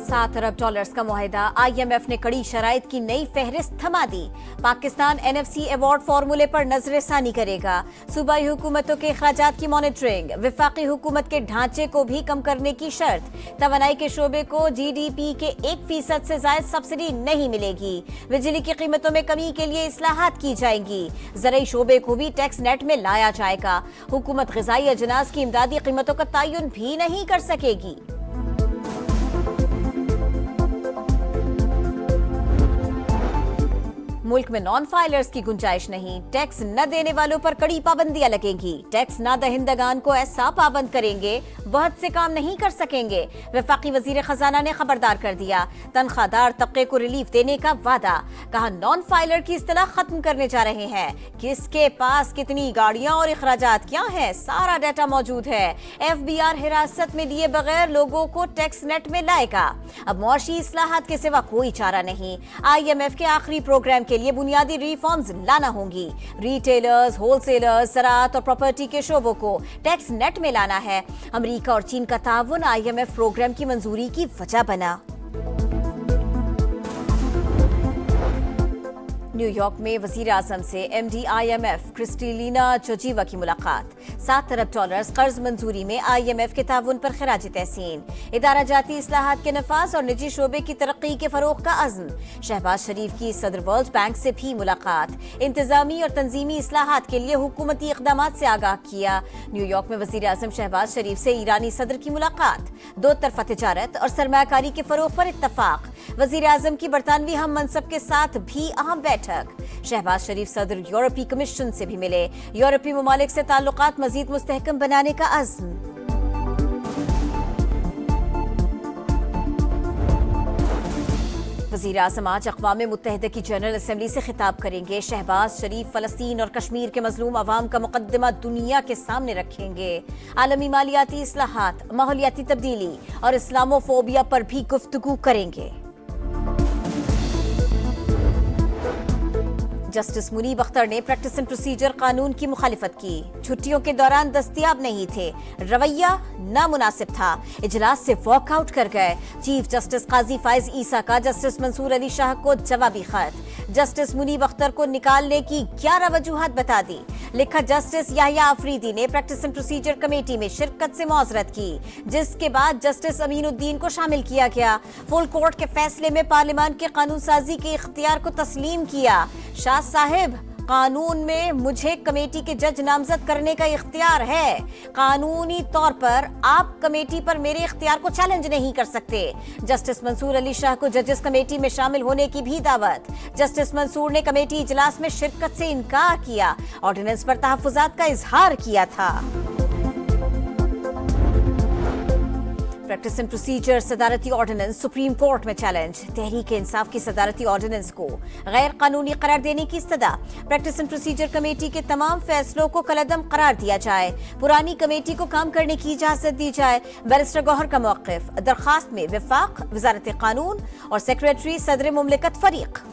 $7 अरब का मुआहिदा, IMF ने कड़ी शराइत की नई फहरिस्त थमा दी। पाकिस्तान NFC अवार्ड फार्मूले पर नजरसानी करेगा। सूबाई हुकूमतों के अखराजात की मॉनिटरिंग, विफाकी हुकूमत के ढांचे को भी कम करने की शर्त। तवानाई के शोबे को GDP के 1% से ज्यादा सब्सिडी नहीं मिलेगी। बिजली की कीमतों में कमी के लिए इस्लाहात की जाएंगी। ज़राई शोबे को भी टैक्स नेट में लाया जाएगा। हुकूमत ग़िज़ाई अजनास की इमदादी कीमतों का तयन भी नहीं कर सकेगी। मुल्क में नॉन फाइलर्स की गुंजाइश नहीं, टैक्स न देने वालों पर कड़ी पाबंदियां लगेंगी। टैक्स न दहिंदगान को ऐसा पाबंद करेंगे बहुत से काम नहीं कर सकेंगे। वफाकी वजीर खजाना ने खबरदार कर दिया, तनख्वाहदार तबके को रिलीफ देने का वादा। कहा नॉन फाइलर की इस्तिलाह खत्म करने जा रहे हैं। किसके पास कितनी गाड़ियां और अखराजात क्या है, सारा डाटा मौजूद है। FBR हिरासत में लिए बगैर लोगों को टैक्स नेट में लाएगा। अब मुआशी इस्लाहात के सिवा कोई चारा नहीं। IMF के आखिरी प्रोग्राम के लिए बुनियादी रिफॉर्म्स लाना होंगी। रिटेलर्स, होलसेलर्स, ज़राअत और प्रॉपर्टी के शोबों को टैक्स नेट में लाना है। अमेरिका और चीन का ताउन IMF प्रोग्राम की मंजूरी की वजह बना। न्यूयॉर्क में वजीर आजम से MD IMF क्रिस्टलिना जोर्जीवा की मुलाकात। $7 अरब कर्ज मंजूरी में IMF के ताउन पर खराज तहसीन। इदारा जाती इस्लाहात के नफाज और निजी शोबे की तरक्की के फरोग का अज़्म। शहबाज शरीफ की सदर वर्ल्ड बैंक से भी मुलाकात। इंतजामी और तंजीमी इस्लाहात के लिए हुकूमती इक़दामात से आगाह किया। न्यूयॉर्क में वजीर आजम शहबाज शरीफ से ईरानी सदर की मुलाकात। दो तरफा तिजारत और सरमायाकारी के फरोग पर इत्तफाक। वजीर आजम की बरतानवी हम मनसब के साथ भी अहम बैठक। शहबाज शरीफ सदर यूरोपीय कमीशन से भी मिले। यूरोपीय ममालिक से ताल्लुकात मजीद मुस्तहकम बनाने का अज़्म। वज़ीर आज़म आज अक़वाम मुत्तहिदा की जनरल असम्बली से खिताब करेंगे। शहबाज शरीफ फ़लस्तीन और कश्मीर के मज़लूम अवाम का मुक़द्दमा दुनिया के सामने रखेंगे। आलमी मालियाती इस्लाहात, माहौलियाती तब्दीली और इस्लामोफोबिया पर भी गुफ्तगू करेंगे। जस्टिस मुनीब अख्तर ने प्रैक्टिस एंड प्रोसीजर कानून की मुखालिफत की। छुट्टियों के दौरान दस्तयाब नहीं थे, रवैया नामुनासिब था, इजलास से वॉकआउट कर गए। चीफ जस्टिस काजी फाइज ईसा का जस्टिस मंसूर अली शाह को जवाबी खत। जस्टिस मुनीब अख्तर को निकालने की 11 वजूहात बता दी। लिखा जस्टिस याहिया आफरीदी ने प्रैक्टिस एंड प्रोसीजर कमेटी में शिरकत से मौजरत की, जिसके बाद जस्टिस अमीनुद्दीन को शामिल किया गया। फुल कोर्ट के फैसले में पार्लियामान के कानून साजी के इख्तियार को तस्लीम किया। शाह साहिब, कानून में मुझे कमेटी के जज नामजद करने का इख्तियार है। कानूनी तौर पर आप कमेटी पर मेरे इख्तियार को चैलेंज नहीं कर सकते। जस्टिस मंसूर अली शाह को जजेस कमेटी में शामिल होने की भी दावत। जस्टिस मंसूर ने कमेटी इजलास में शिरकत से इनकार किया। ऑर्डिनेंस पर तहफ्फुजात का इजहार किया था। प्रैक्टिस एंड प्रोसीजर सदारती ऑर्डिनेंस सुप्रीम कोर्ट में चैलेंज। तहरीक इंसाफ की सदारती ऑर्डिनेंस को गैर कानूनी करार देने की इस्तदा। प्रैक्टिस एंड प्रोसीजर कमेटी के तमाम फैसलों को कलअदम करार दिया जाए। पुरानी कमेटी को काम करने की इजाजत दी जाए। बैरिस्टर गौहर का मौक़िफ़। दरखास्त में वफाक, वजारत कानून और सेक्रेटरी सदर मुमलिकत फरीक।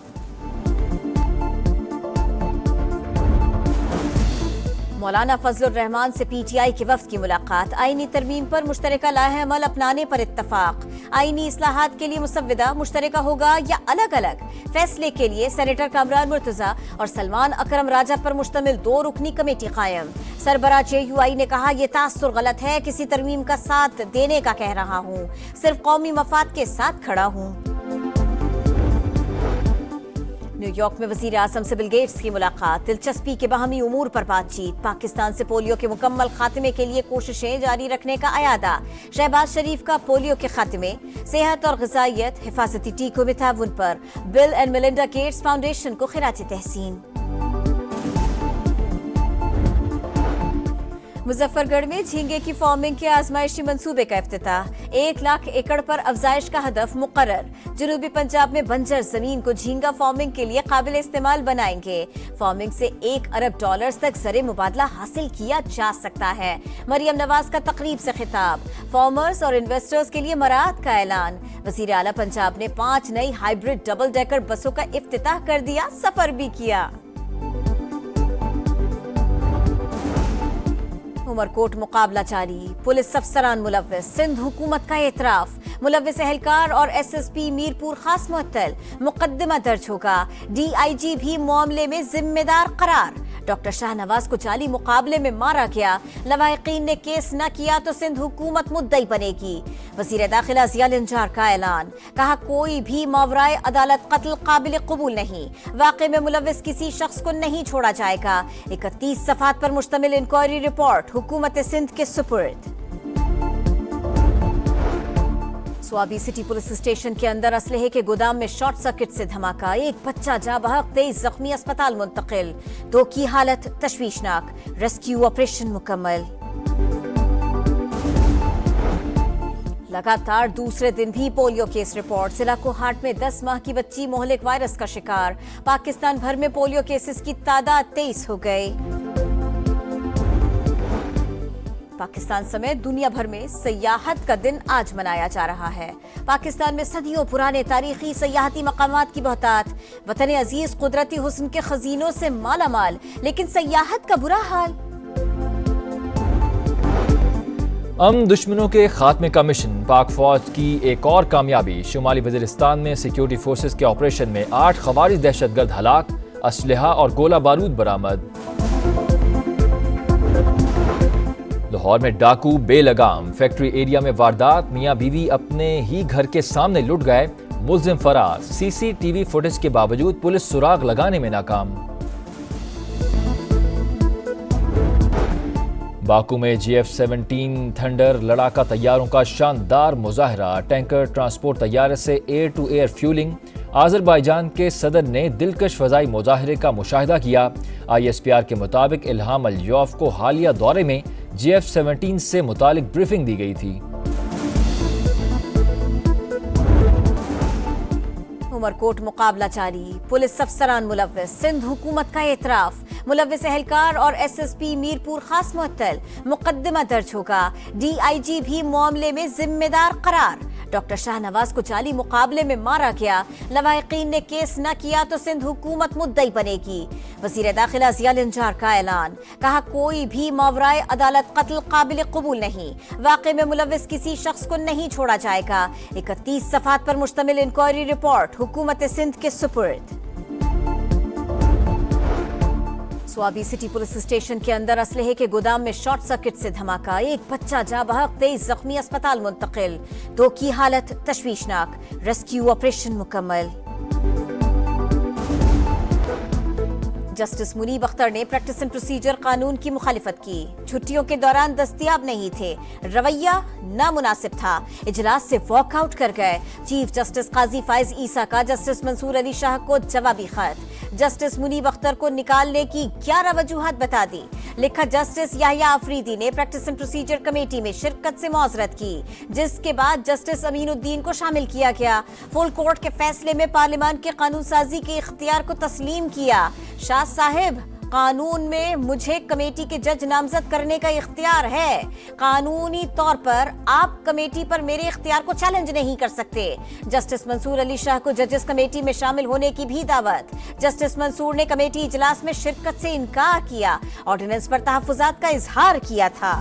मौलाना फजलुर रहमान से PTI के वफ्द की मुलाकात। आईनी तरमीम पर मुश्तरका लाहे अमल अपनाने पर इत्तफाक। आईनी इस्लाहात के लिए मुसव्विदा मुश्तरका होगा या अलग अलग, फैसले के लिए सेनेटर कामरान मुर्तजा और सलमान अकरम राजा पर मुश्तमिल 2 रुकनी कमेटी कायम। सरबराह JUI ने कहा यह तासुर गलत है, किसी तरमीम का साथ देने का कह रहा हूँ, सिर्फ कौमी मफाद के साथ खड़ा हूँ। न्यूयॉर्क में वजीर आजम से बिल गेट्स की मुलाकात। दिलचस्पी के बाहमी उमूर पर बातचीत। पाकिस्तान से पोलियो के मुकम्मल खात्मे के लिए कोशिशें जारी रखने का अयादा। शहबाज शरीफ का पोलियो के खात्मे, सेहत और ग़िज़ाइयत, हिफाजती टीकों में ताउन पर bill and Melinda Gates foundation को खिराज तहसीन। मुजफ्फरगढ़ में झींगे की फार्मिंग के आजमाइशी मंसूबे का इफ्तिताह। 1 लाख एकड़ पर अफजाइश का हदफ मुकर्रर। जनूबी पंजाब में बंजर जमीन को झींगा फार्मिंग के लिए काबिल इस्तेमाल बनाएंगे। फार्मिंग से $1 अरब तक ज़र मुबादला हासिल किया जा सकता है। मरियम नवाज का तकरीब से खिताब। फार्मर्स और इन्वेस्टर्स के लिए मराहत का ऐलान। वज़ीर आला पंजाब ने 5 नई हाइब्रिड डबल डेकर बसों का इफ्तिताह कर दिया, सफर भी किया। उमरकोट मुकाबला जारी, पुलिस अफसरान मुलव्विस, सिंध हुकूमत का एतराफ, मुलव्विस एहलकार और एसएसपी मीरपुर खास मुअत्तल, मुकदमा दर्ज होगा, डीआईजी भी मामले में जिम्मेदार करार। डॉक्टर शाहनवाज को जाली मुकाबले में मारा गया, लवाहिकीन ने केस न किया तो सिंध हुकूमत मुद्दई बनेगी। वजीर दाखिला जिया लंजार का ऐलान, कहा कोई भी मावराए अदालत कत्ल काबिल कबूल नहीं, वाक़े में मुलव्विस किसी शख्स को नहीं छोड़ा जाएगा। 31 सफ़ात पर मुश्तमिल इंक्वायरी रिपोर्ट हुकूमत सिंध के सुपुर्द। स्वाबी सिटी पुलिस स्टेशन के अंदर असलहे के गोदाम में शॉर्ट सर्किट से धमाका, एक बच्चा जाँ बहक, 23 जख्मी अस्पताल मुंतकिल, 2 की हालत तशवीशनाक, रेस्क्यू ऑपरेशन मुकम्मल। लगातार दूसरे दिन भी पोलियो केस रिपोर्ट, जिला कोहाट में 10 माह की बच्ची मोहलिक वायरस का शिकार, पाकिस्तान भर में पोलियो केसेस की तादाद 23 हो गई। पाकिस्तान समेत दुनिया भर में सयाहत का दिन आज मनाया जा रहा है। पाकिस्तान में सदियों पुराने तारीखी सयाहती मकामात की बहुतात, वतन अजीज कुदरती हुस्न के खजीनों से माला माल, लेकिन सयाहत का बुरा हाल। दुश्मनों के खात्मे का मिशन, पाक फौज की एक और कामयाबी, शुमाली वजीरिस्तान में सिक्योरिटी फोर्सेस के ऑपरेशन में 8 खवारिज दहशतगर्द हलाक, असलहा और गोला बारूद बरामद। लाहौर में डाकू बेलगाम, फैक्ट्री एरिया में वारदात, मियां बीवी अपने ही घर के सामने लुट गए, मुल्जिम फरार, सीसीटीवी फुटेज के बावजूद पुलिस सुराग लगाने में नाकाम। बाकू में GF-17 थंडर लड़ाका तैयारों का शानदार मुजाहरा, टैंकर ट्रांसपोर्ट तैयारे से air to air fuelling, Azerbaijan के सदर ने दिलकश फ़ज़ाई मुजाहरे का मुशाहिदा किया। ISPR के मुताबिक इल्हाम अल-यौफ को हालिया दौरे में GF-17 से मुतालिक ब्रीफिंग दी गई थी। उमरकोट मुकाबला जारी, पुलिस अफसरान मुलव्विस, सिंध हुकूमत का एतराफ, मुलव्विस एहलकार और एसएसपी मीरपुर खास मुअत्तल, मुकदमा दर्ज होगा, डीआईजी भी मामले में जिम्मेदार करार। डॉक्टर शाहनवाज को जाली मुकाबले में मारा गया, लवाहिकीन ने केस न किया तो सिंध हुकूमत मुद्दई बनेगी। वजीर दाखिला जिया लंजार का ऐलान, कहा कोई भी मावराए अदालत कत्ल काबिल कबूल नहीं, वाक़े में मुलव्विस किसी शख्स को नहीं छोड़ा जाएगा। 31 सफ़ात पर मुश्तमिल इंक्वायरी रिपोर्ट हुकूमत सिंध के सुपुर्द। स्वाबी सिटी पुलिस स्टेशन के अंदर असलहे के गोदाम में शॉर्ट सर्किट से धमाका, एक बच्चा जाँ बहक, 23 जख्मी अस्पताल मुंतकिल, 2 की हालत तशवीशनाक, रेस्क्यू ऑपरेशन मुकम्मल। जस्टिस मुनीब अख्तर ने प्रैक्टिस एंड प्रोसीजर कानून की मुखालिफत की, छुट्टियों के दौरान दस्तयाब नहीं थे, रवैया नामुनासिब था, इजलास से वॉकआउट कर गए। चीफ जस्टिस काजी फाइज ईसा का जस्टिस मंसूर अली शाह को जवाबी खत, जस्टिस मुनीब अख्तर को निकालने की 11 वजूहत बता दी। लिखा, जस्टिस याहिया अफरीदी ने प्रैक्टिस एंड प्रोसीजर कमेटी में शिरकत से मौजरत की, जिसके बाद जस्टिस अमीनुद्दीन को शामिल किया गया। फुल कोर्ट के फैसले में पार्लियामान के कानून साजी के इख्तियार को तस्लीम किया। शाह साहिब, कानून में मुझे कमेटी के जज नामजद करने का इख्तियार है, कानूनी तौर पर आप कमेटी पर मेरे इख्तियार को चैलेंज नहीं कर सकते। जस्टिस मंसूर अली शाह को जजेस कमेटी में शामिल होने की भी दावत। जस्टिस मंसूर ने कमेटी इजलास में शिरकत से इनकार किया, ऑर्डिनेंस पर तहफ्फुजात का इजहार किया था।